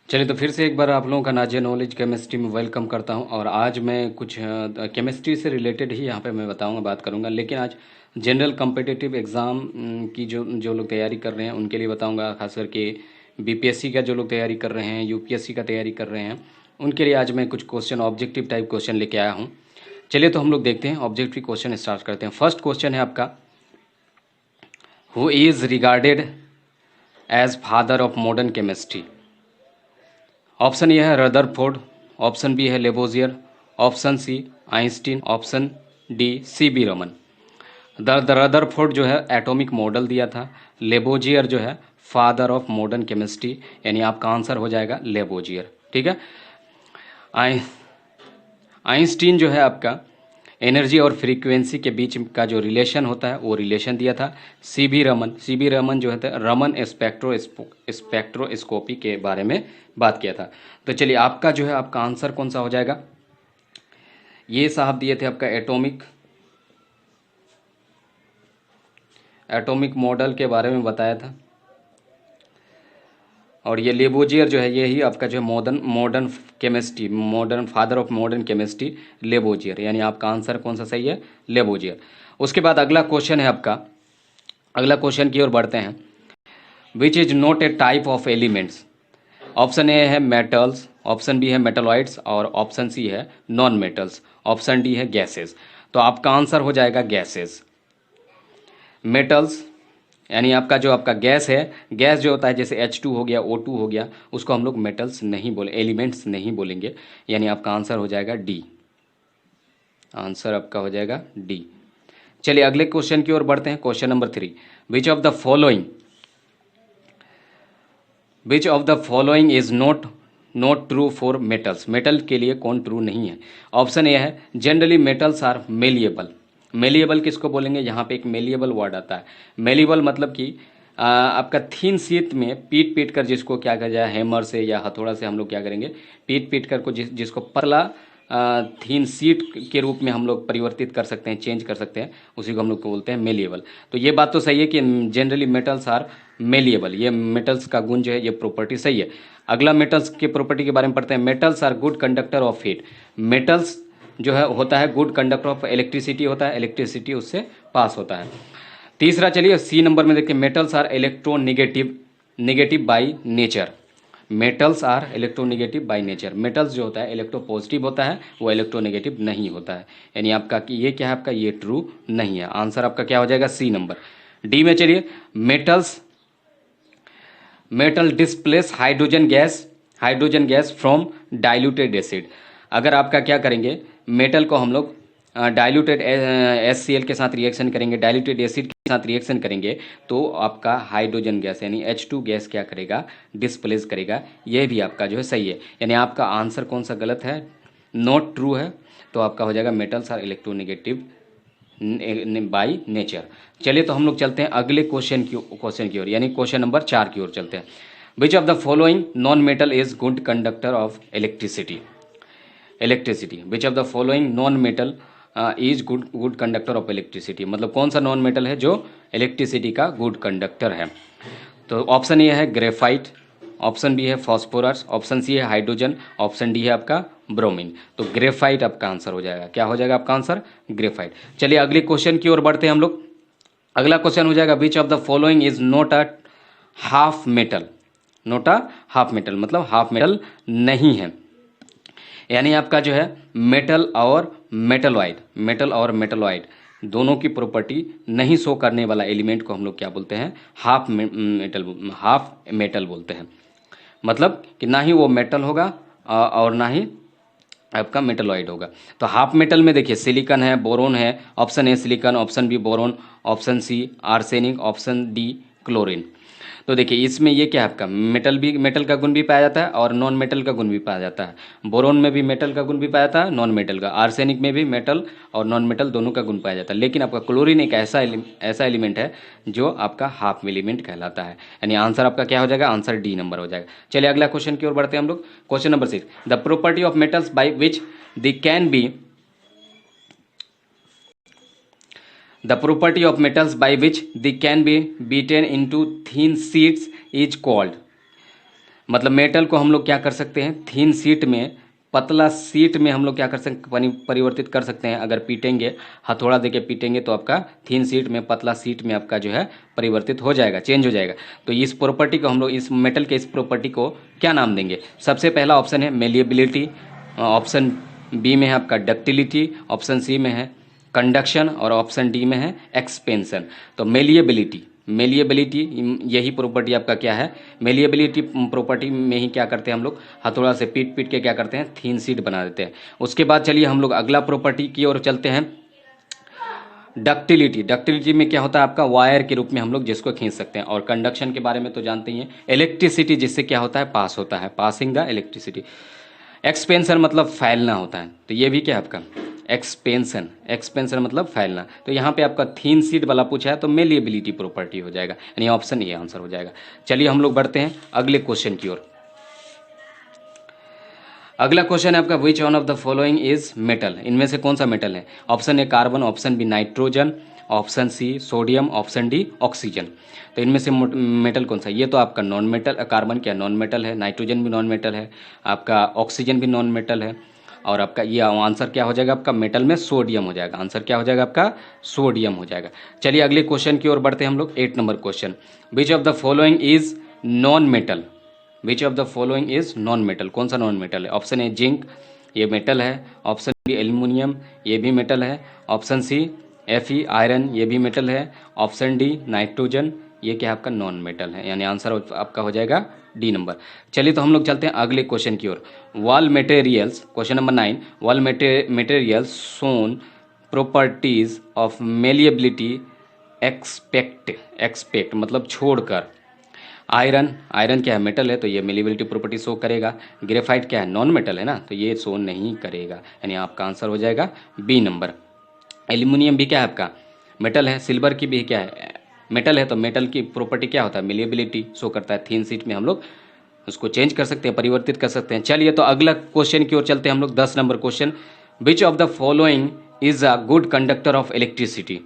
चलिए तो फिर से एक बार आप लोगों का नाजिया नॉलेज केमिस्ट्री में वेलकम करता हूं। और आज मैं कुछ केमिस्ट्री से रिलेटेड ही यहाँ पे मैं बताऊंगा, बात करूंगा। लेकिन आज जनरल कम्पिटिटिव एग्ज़ाम की जो जो लोग तैयारी कर रहे हैं उनके लिए बताऊंगा। खास करके बीपीएससी का जो लोग तैयारी कर रहे हैं, यूपीएससी का तैयारी कर रहे हैं, उनके लिए आज मैं कुछ क्वेश्चन, ऑब्जेक्टिव टाइप क्वेश्चन लेके आया हूँ। चलिए तो हम लोग देखते हैं, ऑब्जेक्टिव क्वेश्चन स्टार्ट करते हैं। फर्स्ट क्वेश्चन है आपका, who is regarded as father of modern chemistry. Option A है रदरफोर्ड, ऑप्शन बी है Lavoisier, option C Einstein, option D C V Raman. Rutherford जो है एटॉमिक मॉडल दिया था, लेबोजियर जो है फादर ऑफ मॉडर्न केमिस्ट्री, यानी आपका आंसर हो जाएगा लेबोजियर। ठीक है। आई आइंस्टीन जो है आपका एनर्जी और फ्रीक्वेंसी के बीच का जो रिलेशन होता है वो रिलेशन दिया था। सी बी रमन जो है रमन स्पेक्ट्रोस्कोपी के बारे में बात किया था। तो चलिए आपका जो है आपका आंसर कौन सा हो जाएगा। ये साहब दिए थे आपका एटॉमिक मॉडल के बारे में बताया था। और ये लेबोजियर जो है यही आपका जो है modern father of modern chemistry Lavoisier, यानी आपका आंसर कौन सा सही है, लेबोजियर। उसके बाद अगला क्वेश्चन है आपका, अगला क्वेश्चन की ओर बढ़ते हैं। Which is not a type of elements. Option A है मेटल्स, ऑप्शन बी है मेटलॉइड्स और ऑप्शन सी है नॉन मेटल्स, ऑप्शन डी है गैसेस। तो आपका आंसर हो जाएगा गैसेस। मेटल्स यानी आपका जो आपका गैस है, गैस जो होता है जैसे H2 हो गया, O2 हो गया, उसको हम लोग मेटल्स नहीं बोले, एलिमेंट्स नहीं बोलेंगे। यानी आपका आंसर हो जाएगा डी। आंसर आपका हो जाएगा डी। चलिए अगले क्वेश्चन की ओर बढ़ते हैं। Question number 3, which of the following is not true for metals. Metal के लिए कौन ट्रू नहीं है। ऑप्शन ए है generally metals are malleable. Malleable किसको बोलेंगे, यहाँ पे एक मेलिएबल वर्ड आता है। मेलिएबल मतलब कि आपका थीन शीट में पीट पीट कर जिसको क्या कहा जाए, हैमर से या हथौड़ा से हम लोग क्या करेंगे, पीट पीट कर को जिसको पतला थीन शीट के रूप में हम लोग परिवर्तित कर सकते हैं, चेंज कर सकते हैं, उसी को हम लोग को बोलते हैं मेलिएबल। तो ये बात तो सही है कि जनरली मेटल्स आर मेलिएबल, ये मेटल्स का गुण जो है, ये प्रॉपर्टी सही है। अगला मेटल्स के प्रॉपर्टी के बारे में पढ़ते हैं। Metals are good conductor of heat. Metals जो है होता है गुड कंडक्टर ऑफ इलेक्ट्रिसिटी, होता है इलेक्ट्रिसिटी उससे पास होता है। तीसरा चलिए सी नंबर में देखिए, metals are negative by nature. Metals are electronegative by nature. Metals जो होता है इलेक्ट्रो पॉजिटिव होता है, वो इलेक्ट्रोनेगेटिव नहीं होता है। यानी आपका कि ये क्या है, आपका ये ट्रू नहीं है। आंसर आपका क्या हो जाएगा, सी नंबर। डी में चलिए, metal displace hydrogen gas from diluted acid. अगर आपका क्या करेंगे, मेटल को हम लोग डाइल्यूटेड HCl के साथ रिएक्शन करेंगे, डाइल्यूटेड एसिड के साथ रिएक्शन करेंगे, तो आपका हाइड्रोजन गैस यानी H2 गैस क्या करेगा, डिस्प्लेस करेगा। यह भी आपका जो है सही है। यानी आपका आंसर कौन सा गलत है, नॉट ट्रू है। तो आपका हो जाएगा metals are electronegative by nature. चलिए तो हम लोग चलते हैं अगले क्वेश्चन की ओर, यानी क्वेश्चन नंबर 4 की ओर चलते हैं। Which of the following non metal is good conductor of electricity. Which of the following non metal is good conductor of electricity, मतलब कौन सा नॉन मेटल है जो इलेक्ट्रिसिटी का गुड कंडक्टर है। तो ऑप्शन ए है ग्रेफाइट, ऑप्शन बी है फॉस्फोरस, ऑप्शन सी है हाइड्रोजन, ऑप्शन डी है आपका ब्रोमीन। तो ग्रेफाइट आपका आंसर हो जाएगा। क्या हो जाएगा आपका आंसर, ग्रेफाइट। चलिए अगले क्वेश्चन की ओर बढ़ते हैं हम लोग। अगला क्वेश्चन हो जाएगा, विच of the following is not a half metal. मतलब हाफ मेटल नहीं है। यानी आपका जो है मेटल और मेटलॉइड दोनों की प्रॉपर्टी नहीं शो करने वाला एलिमेंट को हम लोग क्या बोलते हैं, हाफ मेटल बोलते हैं। मतलब कि ना ही वो मेटल होगा और ना ही आपका मेटलॉइड होगा। तो हाफ मेटल में देखिए सिलिकॉन है, बोरोन है। Option A silicon, option B boron, option C arsenic, option D chlorine. तो देखिए इसमें ये क्या है, आपका मेटल का गुण भी पाया जाता है और नॉन मेटल का गुण भी पाया जाता है। बोरोन में भी मेटल का गुण भी पाया जाता है, नॉन मेटल का। आर्सेनिक में भी मेटल और नॉन मेटल दोनों का गुण पाया जाता है। लेकिन आपका क्लोरीन एक ऐसा एलिमेंट है जो आपका हाफ एलिमेंट कहलाता है। यानी आंसर आपका क्या हो जाएगा, आंसर डी नंबर हो जाएगा। चलिए अगला क्वेश्चन की ओर बढ़ते हैं हम लोग। Question number 6, the property of metals by which the can be The property of metals by which they can be beaten into thin sheets is called। मतलब मेटल को हम लोग क्या कर सकते हैं, थीन शीट में, पतला शीट में हम लोग क्या कर सकते परिवर्तित कर सकते हैं। अगर पीटेंगे, हथौड़ा देके पीटेंगे तो आपका थीन शीट में, पतला शीट में आपका जो है परिवर्तित हो जाएगा, चेंज हो जाएगा। तो इस प्रॉपर्टी को हम लोग, इस मेटल के इस प्रॉपर्टी को क्या नाम देंगे? सबसे पहला ऑप्शन है मेलिएबिलिटी, ऑप्शन बी में है आपका डक्टिलिटी, ऑप्शन सी में है कंडक्शन और ऑप्शन डी में है एक्सपेंशन। तो मेलिएबिलिटी, मेलिएबिलिटी यही प्रॉपर्टी आपका क्या है, मेलिएबिलिटी प्रॉपर्टी में ही क्या करते हैं हम लोग, हथौड़ा से पीट पीट के क्या करते हैं, थीन शीट बना देते हैं। उसके बाद चलिए हम लोग अगला प्रॉपर्टी की ओर चलते हैं, डक्टिलिटी। डक्टिलिटी में क्या होता है आपका, वायर के रूप में हम लोग जिसको खींच सकते हैं। और कंडक्शन के बारे में तो जानते ही हैं, इलेक्ट्रिसिटी जिससे क्या होता है, पास होता है, पासिंग द इलेक्ट्रिसिटी। एक्सपेंशन मतलब फैलना होता है, तो ये भी क्या है आपका एक्सपेंशन, एक्सपेंशन मतलब फैलना। तो यहाँ पे आपका थीन शीट वाला पूछा है तो मेलिएबिलिटी प्रॉपर्टी हो जाएगा, यानी ऑप्शन ए आंसर हो जाएगा। चलिए हम लोग बढ़ते हैं अगले क्वेश्चन की ओर। अगला क्वेश्चन है आपका, which one of the following is metal, इनमें से कौन सा मेटल है? Option A carbon, option B nitrogen, option C sodium, option D oxygen. तो इनमें से मेटल कौन सा? ये तो आपका नॉन मेटल, कार्बन क्या नॉन मेटल है, नाइट्रोजन भी नॉन मेटल है, आपका ऑक्सीजन भी नॉन मेटल है, और आपका ये आंसर क्या हो जाएगा आपका, मेटल में सोडियम हो जाएगा। आंसर क्या हो जाएगा आपका, सोडियम हो जाएगा। चलिए अगले क्वेश्चन की ओर बढ़ते हैं हम लोग। 8 number question, which of the following is non metal, which of the following is non metal, कौन सा नॉन मेटल है? ऑप्शन ए जिंक, ये मेटल है, ऑप्शन बी एल्यूमिनियम, ये भी मेटल है, ऑप्शन सी Fe आयरन, ये भी मेटल है, ऑप्शन डी नाइट्रोजन, ये क्या आपका नॉन मेटल है, यानी आंसर आपका हो जाएगा डी नंबर। चलिए तो हम लोग चलते हैं अगले क्वेश्चन की ओर। All materials, question number 9, all materials show properties of malleability except मतलब छोड़कर। आयरन, आयरन क्या है, मेटल है, तो ये मेलिएबिलिटी प्रॉपर्टी शो करेगा। ग्रेफाइट क्या है, नॉन मेटल है ना, तो ये शो नहीं करेगा, यानी आपका आंसर हो जाएगा बी नंबर। एल्यूमिनियम भी क्या है आपका, मेटल है। सिल्वर की भी क्या है, मेटल है, तो मेटल की प्रॉपर्टी क्या होता है, मेलिएबिलिटी शो करता है। थीन शीट में हम लोग उसको चेंज कर सकते हैं, परिवर्तित कर सकते हैं। चलिए तो अगला क्वेश्चन की ओर चलते हैं हम लोग। 10 number question, which of the following is a good conductor of electricity?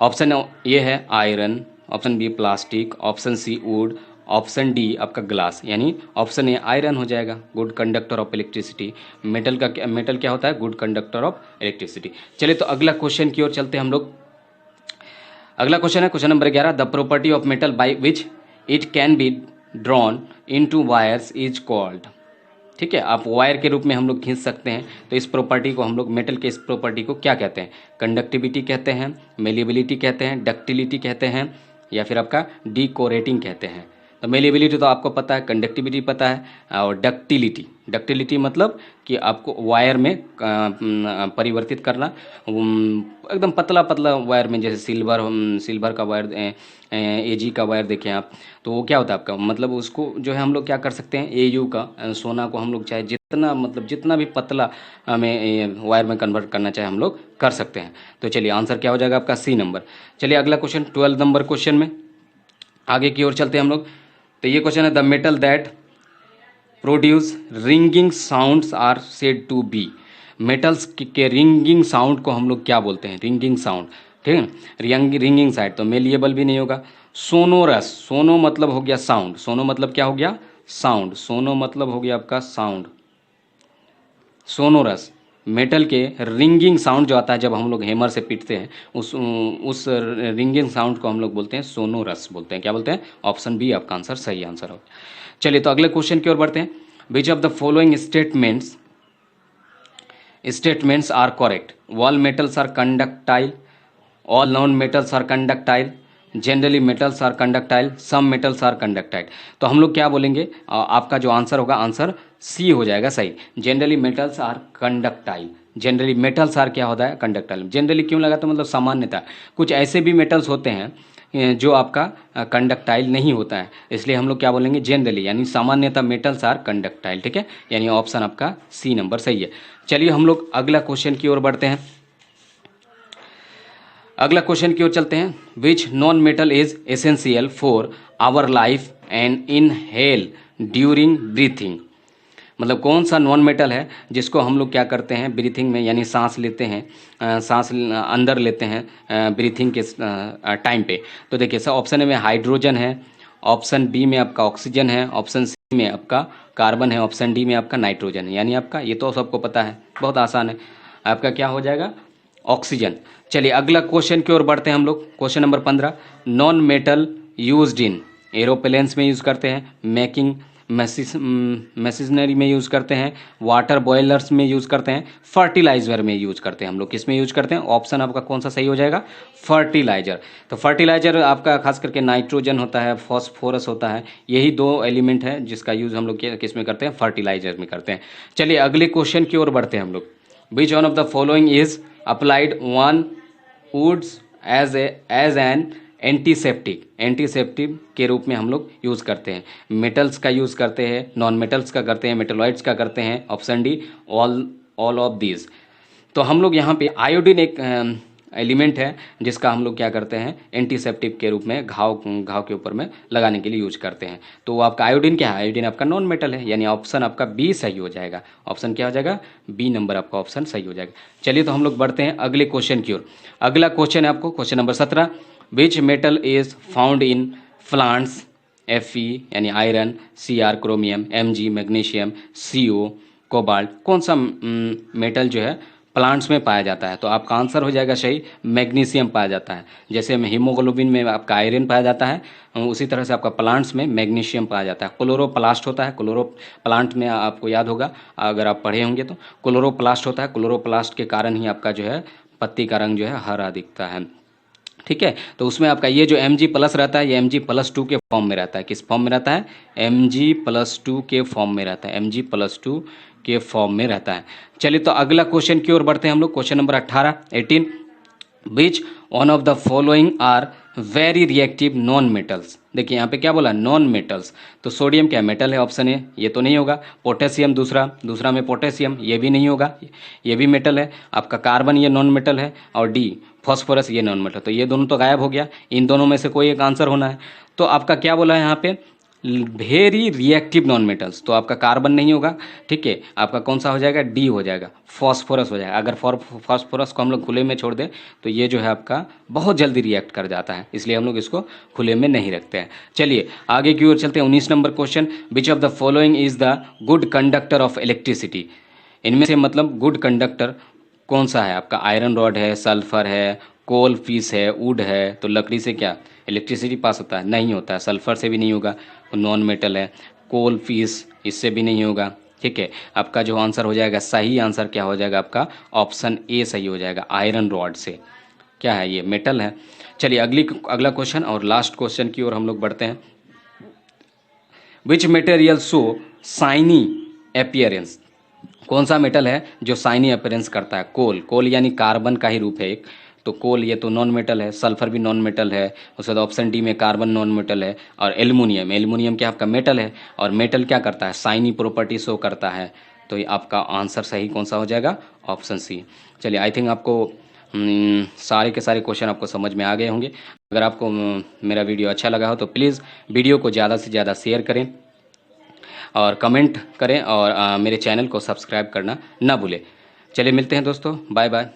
Option ये है iron, option B plastic, option C wood, option D आपका ग्लास, यानी ऑप्शन ए आयरन हो जाएगा, good conductor of electricity. Metal क्या होता है, good conductor of electricity. चलिए तो अगला क्वेश्चन की ओर चलते हैं हम लोग। अगला क्वेश्चन है question number 11, the property of metal by which it can be drawn into wires is called. ठीक है, आप वायर के रूप में हम लोग खींच सकते हैं, तो इस प्रॉपर्टी को हम लोग, मेटल के इस प्रॉपर्टी को क्या कहते हैं? कंडक्टिविटी कहते हैं, मेलिएबिलिटी कहते हैं, डक्टिलिटी कहते हैं, या फिर आपका डीकोरेटिंग कहते हैं। तो मेलिएबिलिटी तो आपको पता है, कंडक्टिविटी पता है, और डक्टिलिटी, डक्टिलिटी मतलब कि आपको वायर में परिवर्तित करना, एकदम पतला पतला वायर में, जैसे सिल्वर का वायर, एजी का वायर देखें आप, तो वो क्या होता है आपका, मतलब उसको जो है हम लोग क्या कर सकते हैं, एयू का सोना को हम लोग चाहे जितना, मतलब जितना भी पतला हमें वायर में कन्वर्ट करना चाहे हम लोग कर सकते हैं। तो चलिए आंसर क्या हो जाएगा आपका सी नंबर। चलिए अगला क्वेश्चन 12 नंबर क्वेश्चन में आगे की ओर चलते हैं हम लोग। तो ये क्वेश्चन है, the metal that produce ringing sounds are said to be. Metals के रिंगिंग साउंड को हम लोग क्या बोलते हैं, रिंगिंग साउंड, ठीक है, रिंगिंग साइड, तो मेलिएबल भी नहीं होगा। सोनोरस, सोनो मतलब हो गया साउंड, सोनो मतलब क्या हो गया, साउंड, सोनो मतलब हो गया आपका साउंड। सोनोरस, मेटल के रिंगिंग साउंड जो आता है जब हम लोग हैमर से पीटते हैं, उस रिंगिंग साउंड को हम लोग बोलते हैं सोनोरस बोलते हैं। क्या बोलते हैं? ऑप्शन बी आपका आंसर सही आंसर हो। चलिए तो अगले क्वेश्चन की ओर बढ़ते हैं। Which of the following statements are correct? All metals are conductile, all non metals are conductile, generally metals are conductile, some metals are conductile. तो हम लोग क्या बोलेंगे, आपका जो आंसर होगा, आंसर सी हो जाएगा सही। Generally metals are conductile, generally metals are क्या होता है, कंडक्टाइल। जनरली क्यों लगा, तो मतलब सामान्यता, कुछ ऐसे भी मेटल्स होते हैं जो आपका कंडक्टाइल नहीं होता है, इसलिए हम लोग क्या बोलेंगे, जनरली, यानी सामान्यतः मेटल्स आर कंडक्टाइल। ठीक है, यानी ऑप्शन आपका सी नंबर सही है। चलिए हम लोग अगला क्वेश्चन की ओर बढ़ते हैं। अगला क्वेश्चन की ओर चलते हैं। Which non metal is essential for our life and inhale during breathing? मतलब कौन सा नॉन मेटल है जिसको हम लोग क्या करते हैं, ब्रीथिंग में, यानी सांस लेते हैं, सांस अंदर लेते हैं ब्रीथिंग के टाइम पे। तो देखिए सर, ऑप्शन ए में हाइड्रोजन है, ऑप्शन बी में आपका ऑक्सीजन है, ऑप्शन सी में आपका कार्बन है, ऑप्शन डी में आपका नाइट्रोजन है, यानी आपका ये तो सबको पता है, बहुत आसान है। आपका क्या हो जाएगा? ऑक्सीजन। चलिए अगला क्वेश्चन की ओर बढ़ते हैं हम लोग। Question number 15, non metal used in aeroplanes में यूज़ करते हैं, मेकिंग मशीनरी में यूज़ करते हैं, वाटर बॉयलर्स में यूज़ करते हैं, फर्टिलाइजर में यूज़ करते हैं। हम लोग किस में यूज़ करते हैं? ऑप्शन आपका कौन सा सही हो जाएगा? फर्टिलाइजर। तो फर्टिलाइजर आपका खास करके नाइट्रोजन होता है, फॉस्फोरस होता है, यही दो एलिमेंट है जिसका यूज़ हम लोग किस में करते हैं? फर्टिलाइजर में करते हैं। चलिए अगले क्वेश्चन की ओर बढ़ते हैं हम लोग। Which one of the following is applied on wounds as an antiseptic के रूप में हम लोग यूज़ करते हैं। मेटल्स का यूज़ करते हैं, नॉन मेटल्स का करते हैं, मेटलॉइड्स का करते हैं, option D all of these. तो हम लोग यहाँ पे आयोडीन एक एलिमेंट है जिसका हम लोग क्या करते हैं? एंटीसेप्टिक के रूप में घाव के ऊपर में लगाने के लिए यूज करते हैं। तो आपका आयोडीन क्या है? आयोडीन आपका नॉन मेटल है, यानी ऑप्शन आपका बी सही हो जाएगा। ऑप्शन क्या हो जाएगा? बी नंबर आपका ऑप्शन सही हो जाएगा। चलिए तो हम लोग बढ़ते हैं अगले क्वेश्चन की ओर। अगला क्वेश्चन है आपको question number 17, which metal is found in plants? Fe यानी iron, Cr chromium, Mg magnesium, Co cobalt. कौन सा मेटल जो है प्लांट्स में पाया जाता है? तो आपका आंसर हो जाएगा सही, मैग्नीशियम पाया जाता है। जैसे हीमोग्लोबिन में आपका आयरन पाया जाता है, उसी तरह से आपका प्लांट्स में मैग्नीशियम पाया जाता है। क्लोरोप्लास्ट होता है, प्लांट में आपको याद होगा अगर आप पढ़े होंगे तो क्लोरोप्लास्ट होता है। क्लोरोप्लास्ट के कारण ही आपका जो है पत्ती का रंग जो है हरा दिखता है। ठीक है, तो उसमें आपका ये जो Mg+ रहता है, ये Mg+2 के फॉर्म में रहता है। किस फॉर्म में रहता है? Mg+2 के फॉर्म में रहता है, Mg+2 के फॉर्म में रहता है। चलिए तो अगला क्वेश्चन की ओर बढ़ते हैं हम लोग। Question number 18 which one of the following are very reactive non metals? देखिए यहाँ पे क्या बोला? Non metals. तो सोडियम क्या मेटल है? ऑप्शन ए, ये तो नहीं होगा। पोटेशियम दूसरा में पोटेशियम, ये भी नहीं होगा, ये भी मेटल है। आपका कार्बन ये नॉन मेटल है, और डी फॉस्फोरस ये नॉन मेटल। तो ये दोनों तो गायब हो गया, इन दोनों में से कोई एक आंसर होना है। तो आपका क्या बोला है यहाँ पे? Very reactive non metals. तो आपका कार्बन नहीं होगा, ठीक है। आपका कौन सा हो जाएगा? डी हो जाएगा, फॉस्फोरस हो जाएगा। अगर फॉस्फोरस को हम लोग खुले में छोड़ दें तो ये जो है आपका बहुत जल्दी रिएक्ट कर जाता है, इसलिए हम लोग इसको खुले में नहीं रखते हैं। चलिए आगे की ओर चलते हैं। 19 number question, which of the following is the good conductor of electricity? इनमें से मतलब गुड कंडक्टर कौन सा है? आपका आयरन रॉड है, सल्फर है, कोल पीस है, वुड है। तो लकड़ी से क्या इलेक्ट्रिसिटी पास होता है? नहीं होता है। सल्फर से भी नहीं होगा, नॉन मेटल है। कोल पीस इससे भी नहीं होगा, ठीक है। आपका जो आंसर हो जाएगा, सही आंसर क्या हो जाएगा आपका? ऑप्शन ए सही हो जाएगा, आयरन रॉड से। क्या है ये? मेटल है। चलिए अगला क्वेश्चन और लास्ट क्वेश्चन की ओर हम लोग बढ़ते हैं। Which material show shiny appearance? कौन सा मेटल है जो शाइनी अपीयरेंस करता है? कोल यानी कार्बन का ही रूप है एक। तो कोल ये तो नॉन मेटल है, सल्फर भी नॉन मेटल है। उसके बाद ऑप्शन डी में कार्बन नॉन मेटल है। और एल्युमिनियम क्या आपका मेटल है? और मेटल क्या करता है? शाइनी प्रॉपर्टी शो करता है। तो ये आपका आंसर सही कौन सा हो जाएगा? Option C. चलिए आई थिंक आपको सारे के सारे क्वेश्चन आपको समझ में आ गए होंगे। अगर आपको मेरा वीडियो अच्छा लगा हो तो प्लीज़ वीडियो को ज़्यादा से ज़्यादा शेयर करें और कमेंट करें, और मेरे चैनल को सब्सक्राइब करना ना भूलें। चलिए मिलते हैं दोस्तों, बाय बाय।